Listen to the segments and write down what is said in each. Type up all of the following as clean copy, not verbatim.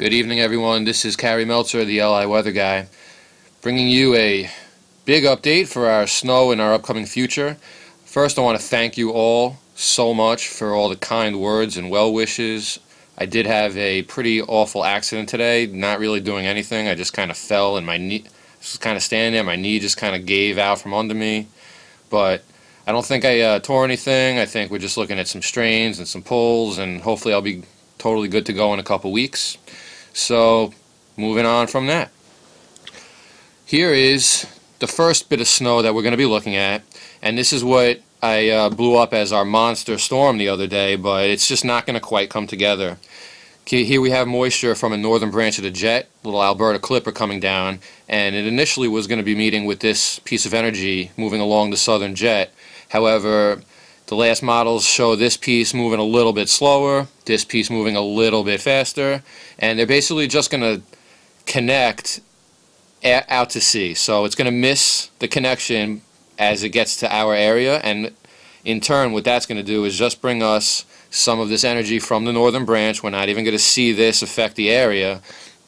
Good evening, everyone. This is Carrie Meltzer, the LI Weather Guy, bringing you a big update for our snow in our upcoming future. First, I want to thank you all so much for all the kind words and well wishes. I did have a pretty awful accident today, not really doing anything. I just kind of fell and my knee, just kind of standing there, my knee just kind of gave out from under me. But I don't think I tore anything. I think we're just looking at some strains and some pulls, and hopefully I'll be totally good to go in a couple weeks. So, moving on from that. Here is the first bit of snow that we're going to be looking at, and this is what I blew up as our monster storm the other day, but it's just not going to quite come together. Okay, here we have moisture from a northern branch of the jet, little Alberta clipper coming down, and it initially was going to be meeting with this piece of energy moving along the southern jet. However, the last models show this piece moving a little bit slower, this piece moving a little bit faster, and they're basically just going to connect out to sea. So it's going to miss the connection as it gets to our area, and in turn what that's going to do is just bring us some of this energy from the northern branch. We're not even going to see this affect the area,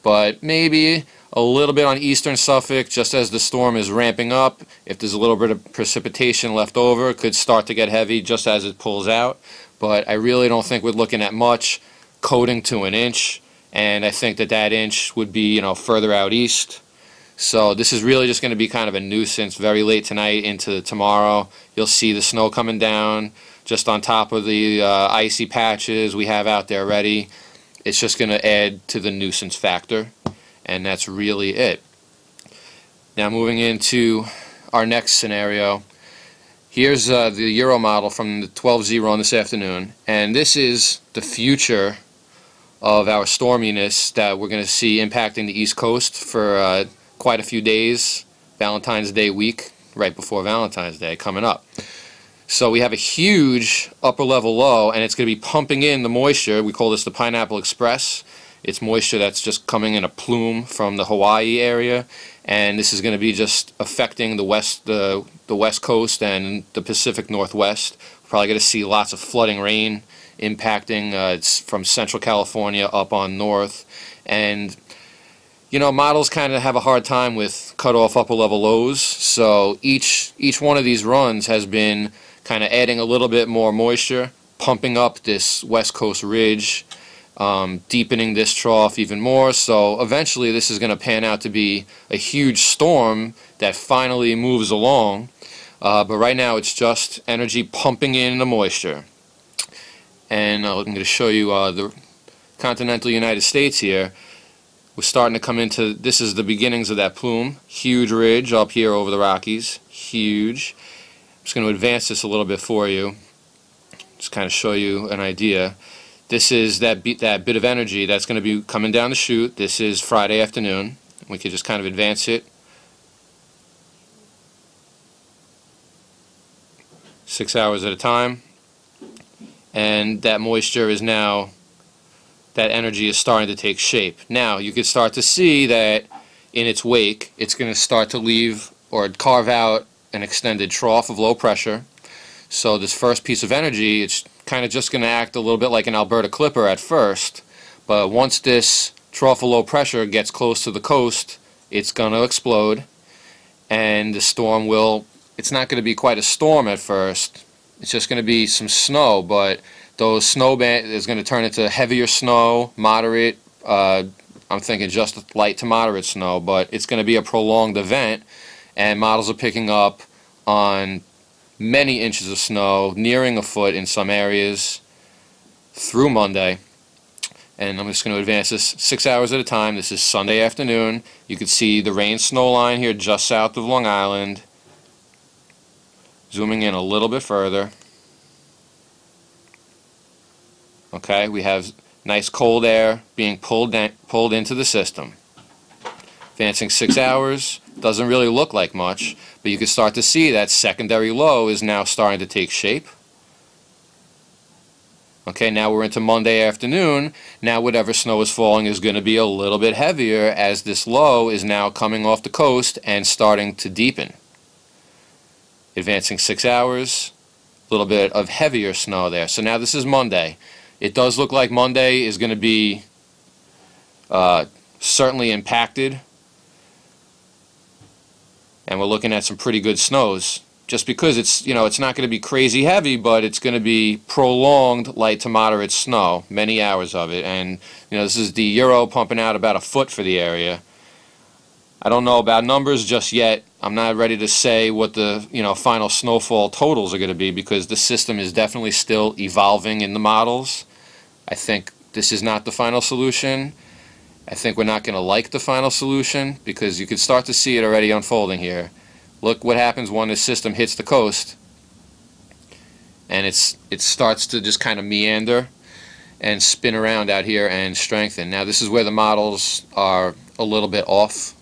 but maybe a little bit on eastern Suffolk just as the storm is ramping up. If there's a little bit of precipitation left over, it could start to get heavy just as it pulls out, but I really don't think we're looking at much coating to an inch, and I think that that inch would be, further out east. So this is really just going to be kind of a nuisance very late tonight into tomorrow. You'll see the snow coming down just on top of the icy patches we have out there already. It's just going to add to the nuisance factor, and that's really it. Now moving into our next scenario. Here's the Euro model from the 12-0 on this afternoon, and this is the future of our storminess that we're going to see impacting the East Coast for quite a few days. Valentine's Day week, right before Valentine's Day, coming up. So we have a huge upper level low, and it's going to be pumping in the moisture. We call this the Pineapple Express. It's moisture that's just coming in a plume from the Hawaii area, and this is going to be just affecting the west coast and the Pacific Northwest. We're probably going to see lots of flooding rain impacting it's from Central California up on north, and models kind of have a hard time with cut-off upper-level lows, so each one of these runs has been kind of adding a little bit more moisture, pumping up this west coast ridge, deepening this trough even more. So eventually this is going to pan out to be a huge storm that finally moves along, but right now it's just energy pumping in the moisture. And I'm going to show you the continental United States here. We're starting to come into, this is the beginnings of that plume. Huge ridge up here over the Rockies. Huge. I'm just going to advance this a little bit for you. Just kind of show you an idea. This is that bit of energy that's going to be coming down the chute. This is Friday afternoon. We could just kind of advance it. 6 hours at a time. And that moisture is now, that energy is starting to take shape. Now you can start to see that in its wake it's going to start to leave or carve out an extended trough of low pressure. So this first piece of energy, it's kind of just going to act a little bit like an Alberta clipper at first, but once this trough of low pressure gets close to the coast, it's going to explode, and the storm will, it's not going to be quite a storm at first, it's just going to be some snow, but those snow band is going to turn into heavier snow, moderate, I'm thinking just light to moderate snow, but it's going to be a prolonged event, and models are picking up on many inches of snow, nearing a foot in some areas, through Monday. And I'm just going to advance this 6 hours at a time. This is Sunday afternoon. You can see the rain-snow line here just south of Long Island. Zooming in a little bit further. Okay, we have nice cold air being pulled into the system. Advancing 6 hours, doesn't really look like much, but you can start to see that secondary low is now starting to take shape. Okay, now we're into Monday afternoon. Now whatever snow is falling is going to be a little bit heavier as this low is now coming off the coast and starting to deepen. Advancing 6 hours, a little bit of heavier snow there. So now this is Monday. It does look like Monday is going to be certainly impacted, and we're looking at some pretty good snows. Just because it's not going to be crazy heavy, but it's going to be prolonged light to moderate snow, many hours of it. And this is the Euro pumping out about a foot for the area. I don't know about numbers just yet. I'm not ready to say what the final snowfall totals are going to be, because the system is definitely still evolving in the models. I think this is not the final solution. I think we're not going to like the final solution, because you can start to see it already unfolding here. Look what happens when the system hits the coast, and it starts to just kind of meander and spin around out here and strengthen. Now this is where the models are a little bit off.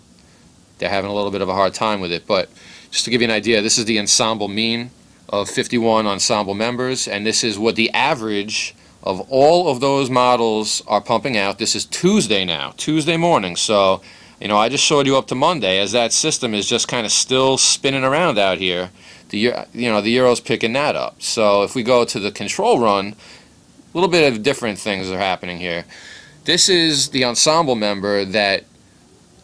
They're having a little bit of a hard time with it, but just to give you an idea, this is the ensemble mean of 51 ensemble members, and this is what the average of all of those models are pumping out. This is Tuesday now, Tuesday morning. So I just showed you up to Monday, as that system is just kind of still spinning around out here. The Euro's picking that up. So if we go to the control run, a little bit of different things are happening here. This is the ensemble member that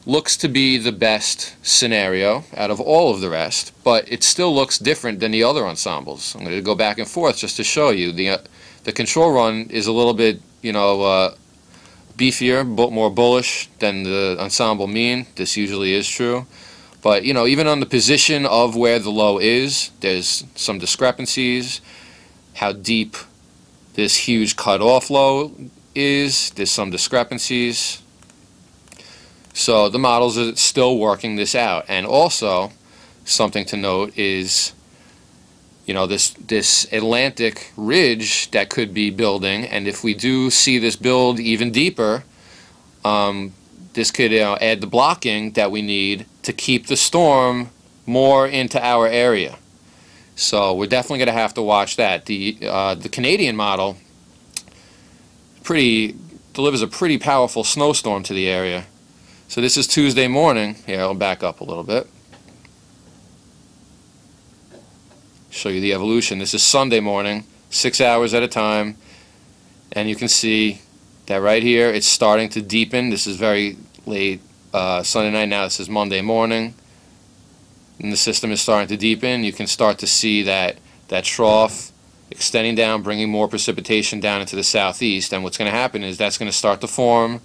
looks to be the best scenario out of all of the rest, but it still looks different than the other ensembles. I'm going to go back and forth just to show you. The control run is a little bit, beefier, more bullish than the ensemble mean. This usually is true. But, even on the position of where the low is, there's some discrepancies. How deep this huge cutoff low is, there's some discrepancies. So the models are still working this out. And also, something to note is, this Atlantic ridge that could be building, and if we do see this build even deeper, this could add the blocking that we need to keep the storm more into our area. So we're definitely going to have to watch that. The Canadian model delivers a pretty powerful snowstorm to the area. So this is Tuesday morning. Here, I'll back up a little bit. Show you the evolution. This is Sunday morning, 6 hours at a time, and you can see that right here it's starting to deepen. This is very late Sunday night. Now this is Monday morning, and the system is starting to deepen. You can start to see that trough extending down, bringing more precipitation down into the southeast, and what's going to happen is that's going to start to form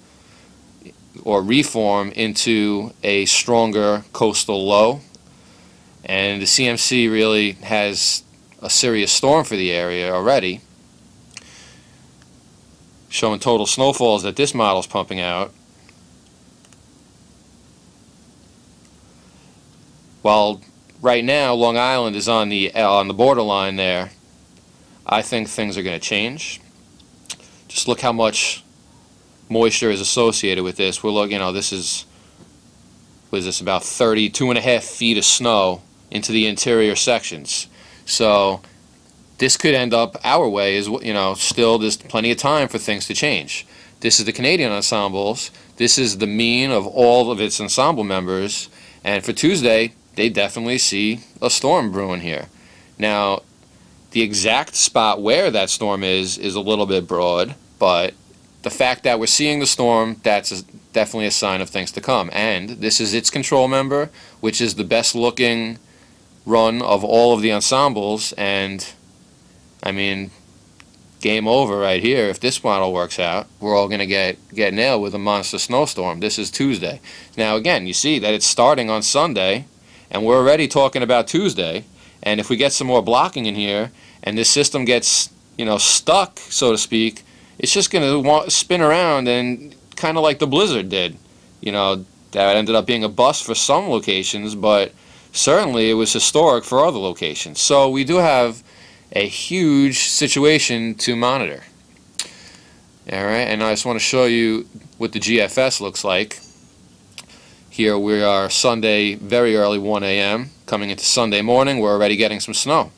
or reform into a stronger coastal low. And the CMC really has a serious storm for the area already, showing total snowfalls that this model's pumping out. While right now Long Island is on the borderline there, I think things are going to change. Just look how much moisture is associated with this. We're looking, this is, what is this, about 32.5 feet of snow into the interior sections. So this could end up our way, as still there's plenty of time for things to change. This is the Canadian ensembles. This is the mean of all of its ensemble members, and for Tuesday they definitely see a storm brewing here. Now the exact spot where that storm is a little bit broad, but the fact that we're seeing the storm, that's definitely a sign of things to come. And this is its control member, which is the best looking run of all of the ensembles, and I mean, game over right here. If this model works out, we're all going to get nailed with a monster snowstorm. This is Tuesday. Now again, you see that it's starting on Sunday, and we're already talking about Tuesday, and if we get some more blocking in here, and this system gets, stuck, so to speak, it's just going to spin around, and kind of like the blizzard did. That ended up being a bust for some locations, but certainly it was historic for other locations. So we do have a huge situation to monitor. Alright, and I just want to show you what the GFS looks like. Here we are Sunday, very early 1 a.m. Coming into Sunday morning, we're already getting some snow.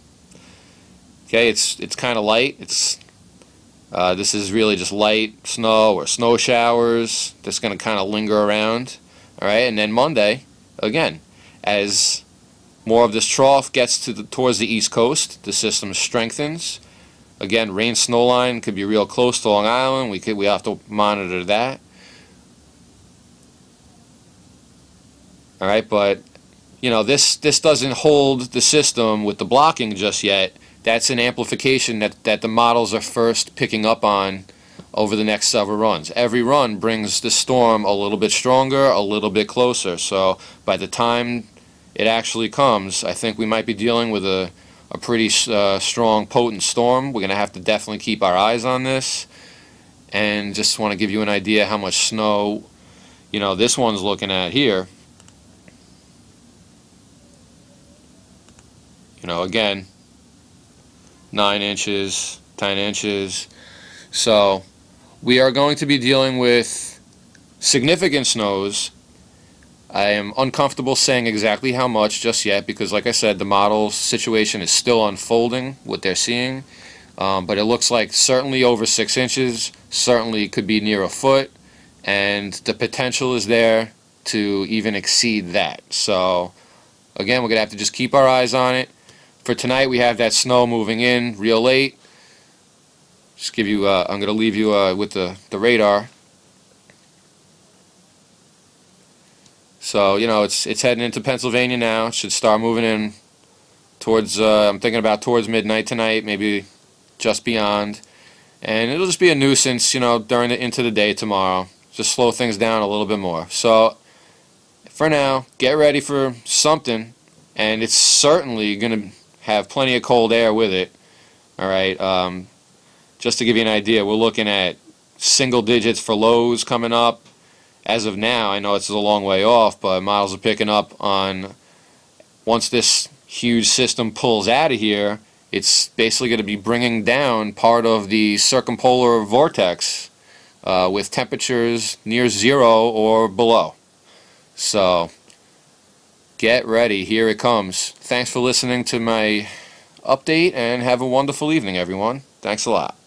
Okay, it's kind of light. This is really just light snow or snow showers that's going to kind of linger around. Alright, and then Monday, again, as more of this trough gets towards the east coast, the system strengthens. Again, rain snow line could be real close to Long Island. We have to monitor that. Alright, but you know, this doesn't hold the system with the blocking just yet. That's an amplification that the models are first picking up on over the next several runs. Every run brings the storm a little bit stronger, a little bit closer. So by the time it actually comes, I think we might be dealing with a pretty strong, potent storm. We're going to have to definitely keep our eyes on this. And just want to give you an idea how much snow, you know, this one's looking at here. You know, again, 9 inches, 10 inches. So we are going to be dealing with significant snows. I am uncomfortable saying exactly how much just yet because, like I said, the model situation is still unfolding, what they're seeing. But it looks like certainly over 6 inches, certainly could be near a foot, and the potential is there to even exceed that. So again, we're going to have to just keep our eyes on it. For tonight, we have that snow moving in real late. Just give you, I'm going to leave you with the radar. So, you know, it's heading into Pennsylvania now. It should start moving in towards, I'm thinking about towards midnight tonight, maybe just beyond. And it'll just be a nuisance, you know, into the day tomorrow. Just slow things down a little bit more. So, for now, get ready for something. And it's certainly going to have plenty of cold air with it. Alright, just to give you an idea, we're looking at single digits for lows coming up. As of now, I know it's a long way off, but models are picking up on, once this huge system pulls out of here, it's basically going to be bringing down part of the circumpolar vortex with temperatures near 0 or below. So get ready, here it comes. Thanks for listening to my update, and have a wonderful evening, everyone. Thanks a lot.